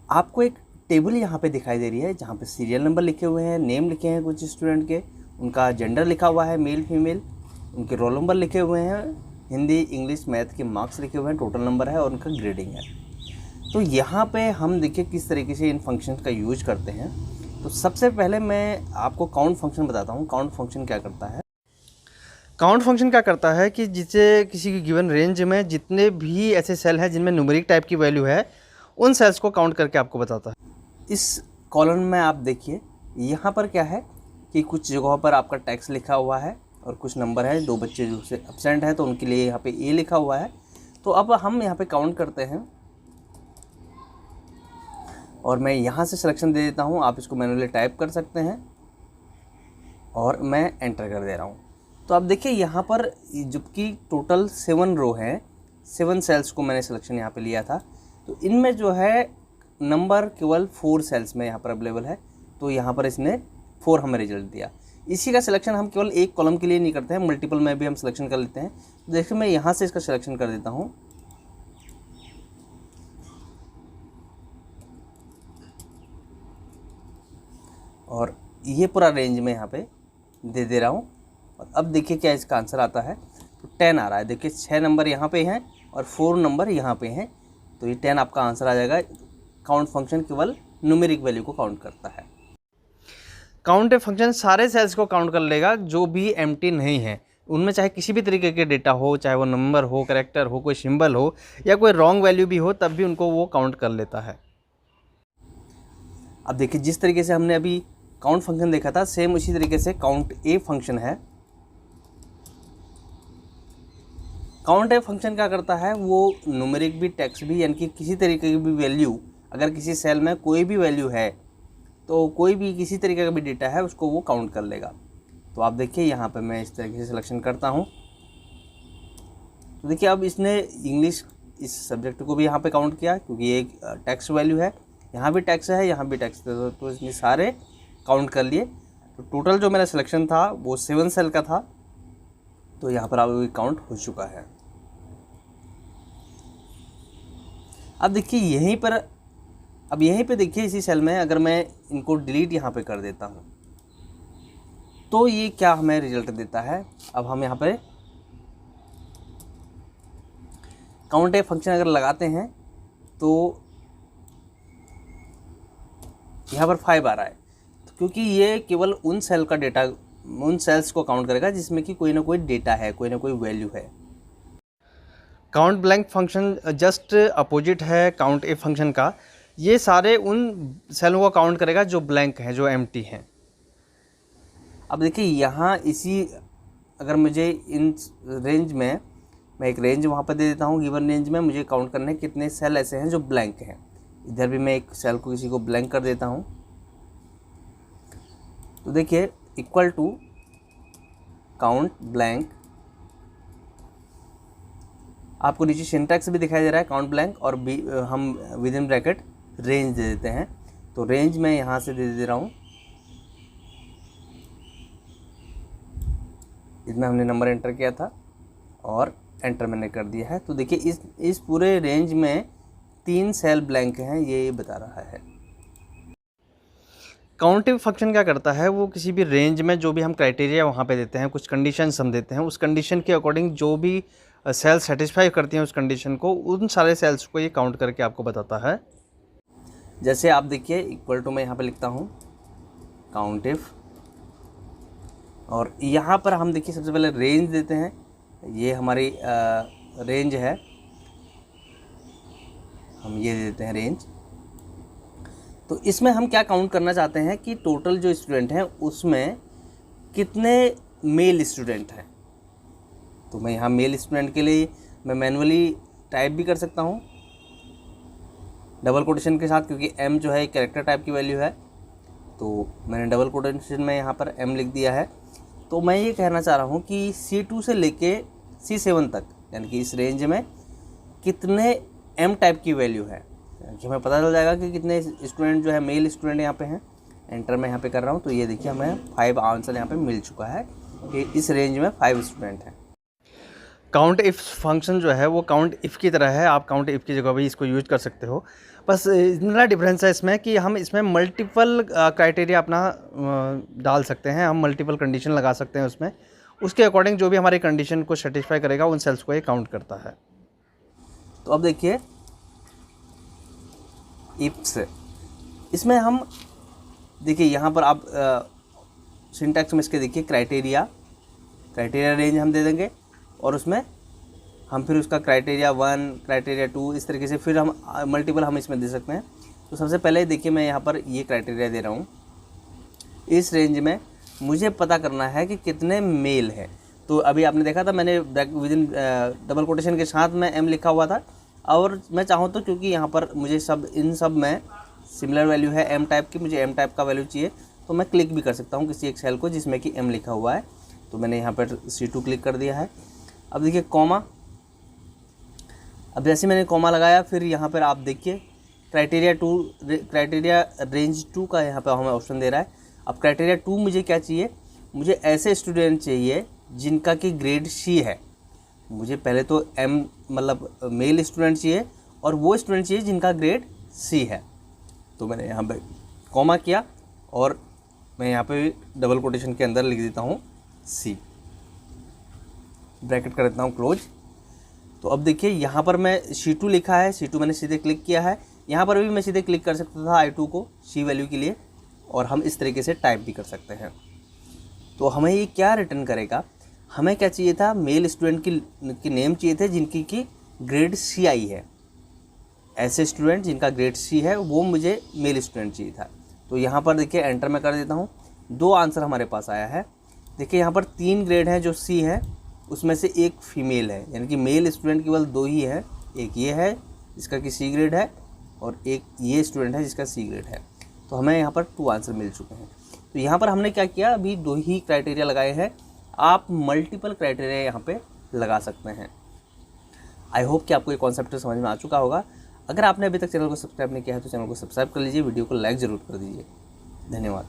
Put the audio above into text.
आपको एक टेबल यहाँ पे दिखाई दे रही है जहाँ पे सीरियल नंबर लिखे हुए हैं, नेम लिखे हैं कुछ स्टूडेंट के, उनका जेंडर लिखा हुआ है मेल फीमेल, उनके रोल नंबर लिखे हुए हैं, हिंदी इंग्लिश मैथ के मार्क्स लिखे हुए हैं, टोटल नंबर है और उनका ग्रेडिंग है। तो यहाँ पे हम देखिए किस तरीके से इन फंक्शन का यूज करते हैं। तो सबसे पहले मैं आपको काउंट फंक्शन बताता हूँ। काउंट फंक्शन क्या करता है? काउंट फंक्शन क्या करता है कि जिसे किसी की गिवन रेंज में जितने भी ऐसे सेल हैं जिनमें न्यूमेरिक टाइप की वैल्यू है, उन सेल्स को काउंट करके आपको बताता है। इस कॉलम में आप देखिए यहाँ पर क्या है कि कुछ जगहों पर आपका टैक्स लिखा हुआ है और कुछ नंबर है, 2 बच्चे जो से एब्सेंट है तो उनके लिए यहाँ पे ए लिखा हुआ है। तो अब हम यहाँ पे काउंट करते हैं और मैं यहाँ से सिलेक्शन दे देता हूँ। आप इसको मैनुअली टाइप कर सकते हैं और मैं एंटर कर दे रहा हूँ। तो आप देखिए यहाँ पर जबकि टोटल 7 रो हैं, 7 सेल्स को मैंने सिलेक्शन यहाँ पे लिया था, तो इनमें जो है नंबर केवल 4 सेल्स में यहाँ पर अवेलेबल है। तो यहाँ पर इसने 4 हमें रिजल्ट दिया। इसी का सिलेक्शन हम केवल एक कॉलम के लिए नहीं करते हैं, मल्टीपल में भी हम सिलेक्शन कर लेते हैं। तो देखिए मैं यहाँ से इसका सिलेक्शन कर देता हूँ और ये पूरा रेंज में यहाँ पे दे रहा हूँ। और अब देखिए क्या इसका आंसर आता है। तो 10 आ रहा है। देखिए 6 नंबर यहाँ पे हैं और 4 नंबर यहाँ पे हैं, तो ये 10 आपका आंसर आ जाएगा। काउंट फंक्शन केवल न्यूमेरिक वैल्यू को काउंट करता है। काउंट फंक्शन सारे सेल्स को काउंट कर लेगा जो भी एम्प्टी नहीं है, उनमें चाहे किसी भी तरीके के डेटा हो, चाहे वो नंबर हो, कैरेक्टर हो, कोई सिंबल हो या कोई रॉन्ग वैल्यू भी हो, तब भी उनको वो काउंट कर लेता है। अब देखिए जिस तरीके से हमने अभी काउंट फंक्शन देखा था, सेम उसी तरीके से काउंट ए फंक्शन है। काउंट ए फंक्शन क्या करता है, वो न्यूमेरिक भी टेक्स्ट भी, यानी कि किसी तरीके की भी वैल्यू, अगर किसी सेल में कोई भी वैल्यू है तो कोई भी किसी तरीके का भी डेटा है उसको वो काउंट कर लेगा। तो आप देखिए यहाँ पे मैं इस तरीके से सिलेक्शन करता हूँ। तो देखिए अब इसने इंग्लिश इस सब्जेक्ट को भी यहाँ पे काउंट किया क्योंकि ये एक टेक्स्ट वैल्यू है, यहाँ भी टेक्स्ट है, यहाँ भी टेक्स्ट है, तो इसने सारे काउंट कर लिए। तो टोटल जो मेरा सिलेक्शन था वो 7 सेल का था, तो यहाँ पर अब काउंट हो चुका है। अब देखिए यहीं पे देखिए इसी सेल में अगर मैं इनको डिलीट यहाँ पे कर देता हूँ तो ये क्या हमें रिजल्ट देता है। अब हम यहाँ पे काउंट ए फंक्शन अगर लगाते हैं तो यहाँ पर 5 आ रहा है, तो क्योंकि ये केवल उन सेल का डेटा, उन सेल्स को काउंट करेगा जिसमें कि कोई ना कोई डेटा है, कोई ना कोई वैल्यू है। Count blank function just opposite है काउंट ए फंक्शन का। ये सारे उन सेलों को काउंट करेगा जो ब्लैंक हैं, जो एम्प्टी हैं। अब देखिए यहाँ इसी, अगर मुझे इन रेंज में, मैं एक रेंज वहाँ पर दे देता हूँ, गिवन रेंज में मुझे काउंट करने कितने सेल ऐसे हैं जो ब्लैंक हैं। इधर भी मैं एक सेल को किसी को ब्लैंक कर देता हूँ। तो देखिए इक्वल टू काउंट ब्लैंक, आपको नीचे सिंटैक्स भी दिखाई दे रहा है काउंट ब्लैंक, और हम विद इन ब्रैकेट रेंज दे देते हैं। तो रेंज मैं यहाँ से दे रहा हूँ, इसमें हमने नंबर एंटर किया था और एंटर मैंने कर दिया है। तो देखिए इस पूरे रेंज में 3 सेल ब्लैंक हैं, ये बता रहा है। काउंटिव फंक्शन क्या करता है, वो किसी भी रेंज में जो भी हम क्राइटेरिया वहाँ पे देते हैं, कुछ कंडीशंस हम देते हैं, उस कंडीशन के अकॉर्डिंग जो भी सेल सेटिस्फाई करती हैं उस कंडीशन को, उन सारे सेल्स को ये काउंट करके आपको बताता है। जैसे आप देखिए इक्वल टू मैं यहाँ पे लिखता हूँ काउंटिव, और यहाँ पर हम देखिए सबसे पहले रेंज देते हैं। ये हमारी रेंज है, हम ये देते हैं रेंज। तो इसमें हम क्या काउंट करना चाहते हैं कि टोटल जो स्टूडेंट हैं उसमें कितने मेल स्टूडेंट हैं। तो मैं यहाँ मेल स्टूडेंट के लिए मैं मैनुअली टाइप भी कर सकता हूँ डबल कोटेशन के साथ, क्योंकि m जो है एक कैरेक्टर टाइप की वैल्यू है, तो मैंने डबल कोटेशन में यहाँ पर m लिख दिया है। तो मैं ये कहना चाह रहा हूँ कि C2 से लेके C7 तक, यानी कि इस रेंज में कितने m टाइप की वैल्यू है, कि हमें पता चल जाएगा कि कितने स्टूडेंट जो है मेल स्टूडेंट यहाँ पे हैं। एंटर मैं यहाँ पे कर रहा हूँ, तो ये देखिए हमें 5 आंसर यहाँ पे मिल चुका है कि इस रेंज में 5 स्टूडेंट हैं। काउंट इफ़ फंक्शन जो है वो काउंट इफ़ की तरह है, आप काउंट इफ़ की जगह भी इसको यूज कर सकते हो। बस इतना डिफरेंस है इसमें कि हम इसमें मल्टीपल क्राइटेरिया अपना डाल सकते हैं, हम मल्टीपल कंडीशन लगा सकते हैं उसमें, उसके अकॉर्डिंग जो भी हमारी कंडीशन को सेटिस्फाई करेगा उन सेल्स को ये काउंट करता है। तो अब देखिए इफ्स, इसमें हम देखिए यहाँ पर आप सिंटैक्स में इसके देखिए क्राइटेरिया रेंज हम दे देंगे और उसमें हम फिर उसका क्राइटेरिया 1 क्राइटेरिया 2 इस तरीके से फिर हम मल्टीपल हम इसमें दे सकते हैं। तो सबसे पहले देखिए मैं यहाँ पर ये क्राइटेरिया दे रहा हूँ, इस रेंज में मुझे पता करना है कि कितने मेल है। तो अभी आपने देखा था मैंने विदिन डबल कोटेशन के साथ में m लिखा हुआ था, और मैं चाहूँ तो क्योंकि यहाँ पर मुझे इन सब में सिमिलर वैल्यू है m टाइप की, मुझे m टाइप का वैल्यू चाहिए तो मैं क्लिक भी कर सकता हूँ किसी एक सेल को जिसमें कि m लिखा हुआ है। तो मैंने यहाँ पर C2 क्लिक कर दिया है। अब देखिए कॉमा, अब जैसे मैंने कॉमा लगाया फिर यहाँ पर आप देखिए क्राइटेरिया रेंज 2 का यहाँ पर हमें ऑप्शन दे रहा है। अब क्राइटेरिया 2 मुझे क्या चाहिए, मुझे ऐसे स्टूडेंट चाहिए जिनका कि ग्रेड C है। मुझे पहले तो M मतलब मेल स्टूडेंट चाहिए और वो स्टूडेंट चाहिए जिनका ग्रेड C है। तो मैंने यहाँ पे कॉमा किया और मैं यहाँ पे डबल कोटेशन के अंदर लिख देता हूँ C, ब्रैकेट कर देता हूँ क्लोज। तो अब देखिए यहाँ पर मैं C2 लिखा है, C2 मैंने सीधे क्लिक किया है। यहाँ पर भी मैं सीधे क्लिक कर सकता था I2 को C वैल्यू के लिए, और हम इस तरीके से टाइप भी कर सकते हैं। तो हमें ये क्या रिटर्न करेगा, हमें क्या चाहिए था, मेल स्टूडेंट की नेम चाहिए थे जिनकी कि ग्रेड C आई है। ऐसे स्टूडेंट जिनका ग्रेड C है वो मुझे मेल स्टूडेंट चाहिए था। तो यहाँ पर देखिए एंटर मैं कर देता हूँ, 2 आंसर हमारे पास आया है। देखिए यहाँ पर 3 ग्रेड हैं जो C है, उसमें से एक फीमेल है, यानी कि मेल स्टूडेंट केवल 2 ही है। एक ये है जिसका कि C ग्रेड है और एक ये स्टूडेंट है जिसका C ग्रेड है। तो हमें यहाँ पर 2 आंसर मिल चुके हैं। तो यहाँ पर हमने क्या किया, अभी 2 ही क्राइटेरिया लगाए हैं, आप मल्टीपल क्राइटेरिया यहाँ पे लगा सकते हैं। आई होप कि आपको ये कॉन्सेप्ट समझ में आ चुका होगा। अगर आपने अभी तक चैनल को सब्सक्राइब नहीं किया है तो चैनल को सब्सक्राइब कर लीजिए, वीडियो को लाइक ज़रूर कर दीजिए। धन्यवाद।